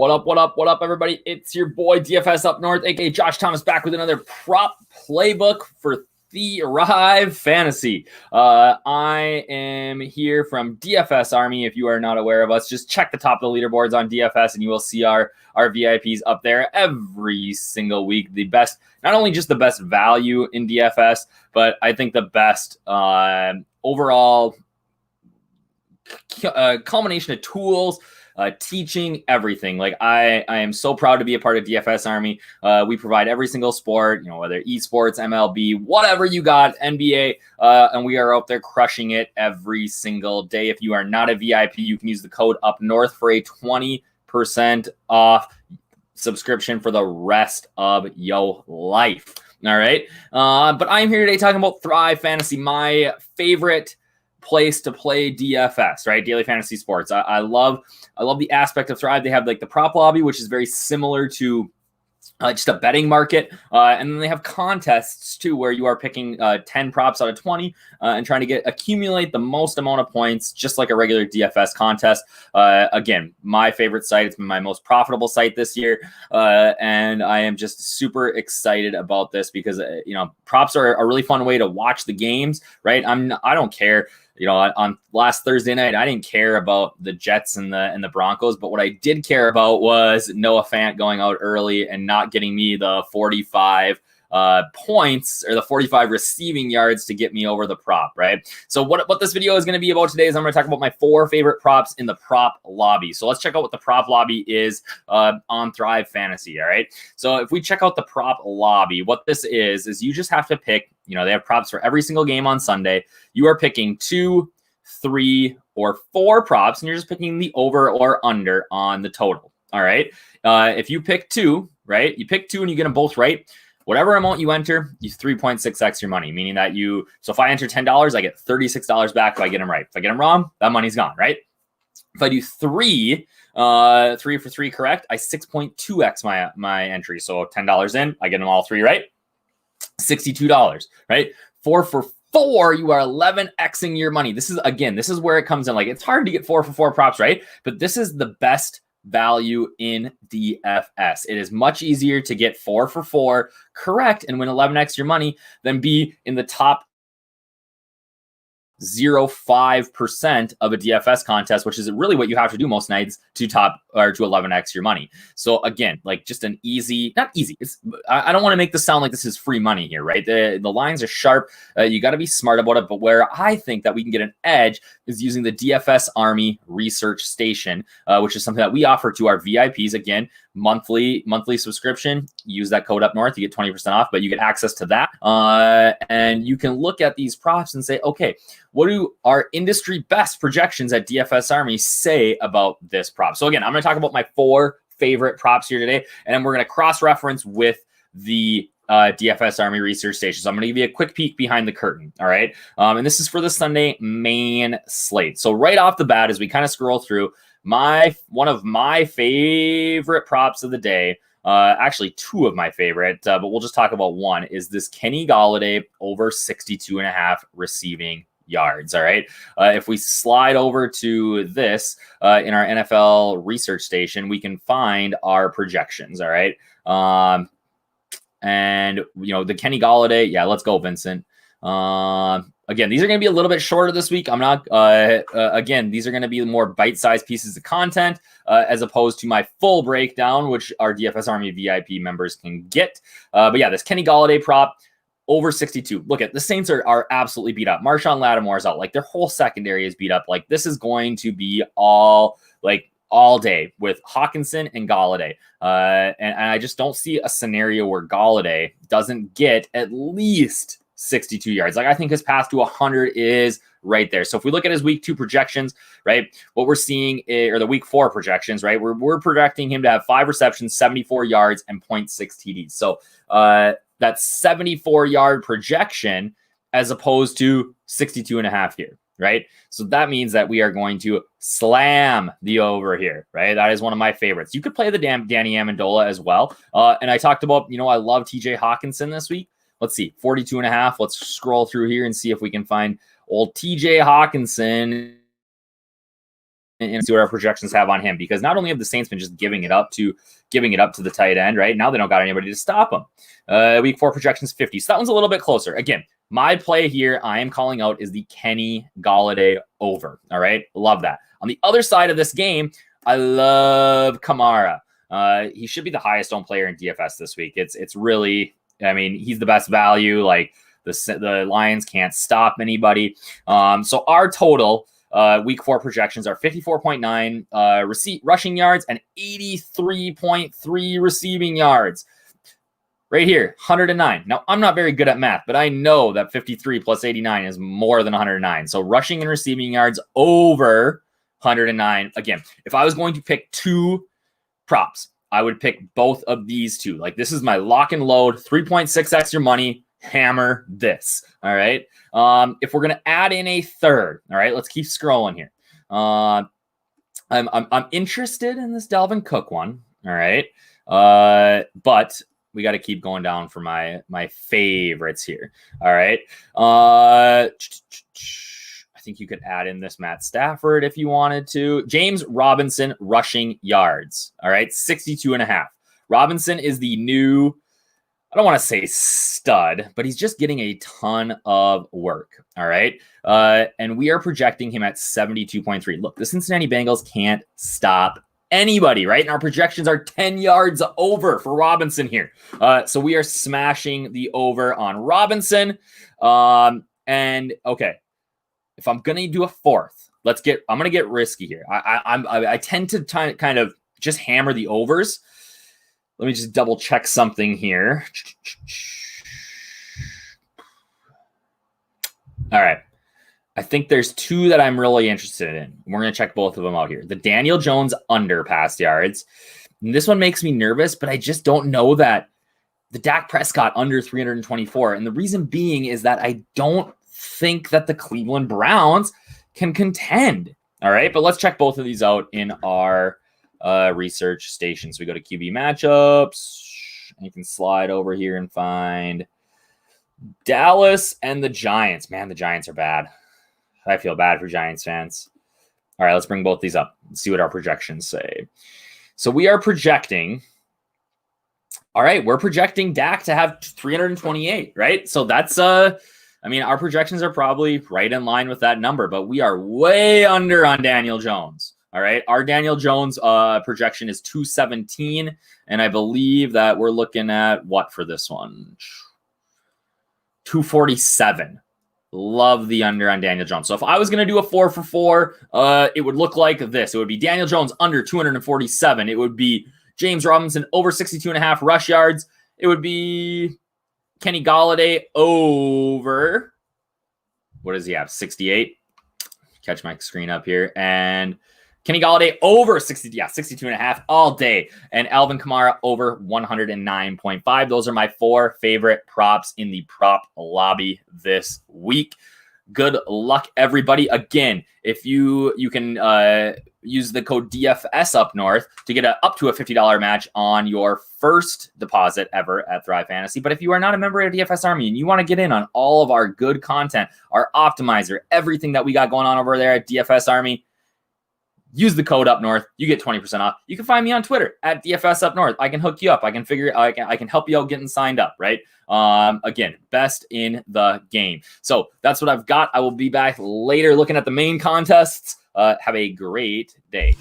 What up, everybody? It's your boy DFS Up North, aka Josh Thomas, back with another prop playbook for ThriveFantasy. I am here from DFS Army. If you are not aware of us, just check the top of the leaderboards on DFS and you will see our VIPs up there every single week. The best, not only just the best value in DFS, but I think the best overall combination of tools, teaching, everything. Like I am so proud to be a part of DFS Army. We provide every single sport, whether esports, MLB, whatever you got, NBA, and we are out there crushing it every single day. If you are not a VIP, you can use the code Up North for a 20% off subscription for the rest of your life. All right. But I'm here today talking about Thrive Fantasy, my favorite place to play DFS, right? Daily fantasy sports. I love the aspect of Thrive. They have like the prop lobby, which is very similar to just a betting market. And then they have contests too, where you are picking 10 props out of 20 and trying to accumulate the most amount of points, just like a regular DFS contest. Again, my favorite site. It's been my most profitable site this year. And I am just super excited about this because, props are a really fun way to watch the games, right? I don't care. On last Thursday night, I didn't care about the Jets and the Broncos, but what I did care about was Noah Fant going out early and not getting me the 45 points or the 45 receiving yards to get me over the prop, right? So what this video is going to be about today is I'm going to talk about my 4 favorite props in the prop lobby. So let's check out what the prop lobby is on Thrive Fantasy, all right? So if we check out the prop lobby, what this is you just have to pick, they have props for every single game on Sunday. You are picking 2, 3, or 4 props, and you're just picking the over or under on the total, all right? If you pick 2, right, you pick 2 and you get them both right, whatever amount you enter, you 3.6x your money, meaning that so if I enter $10, I get $36 back if I get them right. If I get them wrong, that money's gone, right? If I do 3 for 3 correct, I 6.2x my entry. So $10 in, I get them all 3 right, $62, right? 4 for 4, you are 11xing your money. This is where it comes in. Like, it's hard to get 4 for 4 props, right? But this is the best value in DFS. It is much easier to get 4 for 4 correct and win 11x your money than be in the top 0.05% of a DFS contest, which is really what you have to do most nights to top or to 11x your money. So again, like just an easy, not easy. I don't want to make this sound like this is free money here, right? The lines are sharp. You got to be smart about it. But where I think that we can get an edge is using the DFS Army Research Station, which is something that we offer to our VIPs. Again, monthly subscription. Use that code Up North, you get 20% off, but you get access to that. And you can look at these props and say, okay, what do our industry best projections at DFS Army say about this prop? So again, I'm going to talk about my 4 favorite props here today, and then we're going to cross-reference with the DFS Army Research Station. So I'm going to give you a quick peek behind the curtain, all right? And this is for the Sunday main slate. So right off the bat, as we kind of scroll through, one of my favorite props of the day, actually 2 of my favorite, but we'll just talk about one, is this Kenny Golladay over 62.5 receiving yards. All right. If we slide over to this in our NFL Research Station, we can find our projections. All right. And the Kenny Golladay, yeah, let's go, Vincent. Again, these are going to be a little bit shorter this week. I'm not, again, these are going to be more bite-sized pieces of content as opposed to my full breakdown, which our DFS Army VIP members can get. But yeah, this Kenny Golladay prop over 62. Look at the Saints are absolutely beat up. Marshawn Lattimore's out. Like, their whole secondary is beat up. Like, this is going to be all day with Hawkinson and Golladay. And I just don't see a scenario where Golladay doesn't get at least 62 yards. Like, I think his path to 100 is right there. So if we look at his week 2 projections, right, what we're seeing or the week 4 projections, right, we're projecting him to have 5 receptions, 74 yards, and 0.6 TDs. So that 74-yard projection as opposed to 62.5 here, right? So that means that we are going to slam the over here, right? That is one of my favorites. You could play the Danny Amendola as well. And I talked about, I love TJ Hawkinson this week. Let's see, 42.5. Let's scroll through here and see if we can find old TJ Hawkinson and see what our projections have on him, because not only have the Saints been just giving it up to the tight end, right? Now they don't got anybody to stop him. Week 4 projections 50. So that one's a little bit closer. Again, my play here I am calling out is the Kenny Golladay over. All right. Love that. On the other side of this game, I love Kamara. He should be the highest owned player in DFS this week. It's really, I mean, he's the best value. Like the Lions can't stop anybody. So our total week 4 projections are 54.9 rushing yards and 83.3 receiving yards. Right here, 109. Now, I'm not very good at math, but I know that 53 plus 89 is more than 109. So rushing and receiving yards over 109. Again, if I was going to pick 2 props, I would pick both of these 2. Like, this is my lock and load, 3.6x your money, hammer this. All right. If we're going to add in a third, all right, let's keep scrolling here. I'm interested in this Dalvin Cook one. All right. But we got to keep going down for my favorites here. All right. I think you could add in this Matt Stafford if you wanted to. James Robinson rushing yards. All right. 62.5. Robinson is the new, I don't want to say stud, but he's just getting a ton of work. All right. And we are projecting him at 72.3. Look, the Cincinnati Bengals can't stop anybody, right? And our projections are 10 yards over for Robinson here. So we are smashing the over on Robinson. And okay, if I'm going to do a fourth, I'm going to get risky here. I tend to kind of just hammer the overs. Let me just double check something here. All right. I think there's 2 that I'm really interested in. We're going to check both of them out here. The Daniel Jones under pass yards. And this one makes me nervous, but I just don't know that the Dak Prescott under 324. And the reason being is that I don't think that the Cleveland Browns can contend. All right. But let's check both of these out in our research station. So we go to QB matchups. And you can slide over here and find Dallas and the Giants. Man, the Giants are bad. I feel bad for Giants fans. All right, let's bring both these up and see what our projections say. So we are projecting. All right, we're projecting Dak to have 328, right? So that's I mean, our projections are probably right in line with that number, but we are way under on Daniel Jones. All right, our Daniel Jones projection is 217, and I believe that we're looking at what for this one? 247. Love the under on Daniel Jones. So if I was going to do a 4 for 4, it would look like this. It would be Daniel Jones under 247. It would be James Robinson over 62.5 rush yards. It would be Kenny Golladay over, what does he have? 68. Catch my screen up here. And Kenny Golladay over 62.5 all day. And Alvin Kamara over 109.5. Those are my 4 favorite props in the prop lobby this week. Good luck, everybody. Again, if you can use the code DFS up north to get up to a $50 match on your first deposit ever at Thrive Fantasy. But if you are not a member of DFS Army and you want to get in on all of our good content, our optimizer, everything that we got going on over there at DFS Army, use the code up north. You get 20% off. You can find me on Twitter at DFS up north. I can hook you up. I can help you out getting signed up, right? Again, best in the game. So that's what I've got. I will be back later looking at the main contests. Have a great day.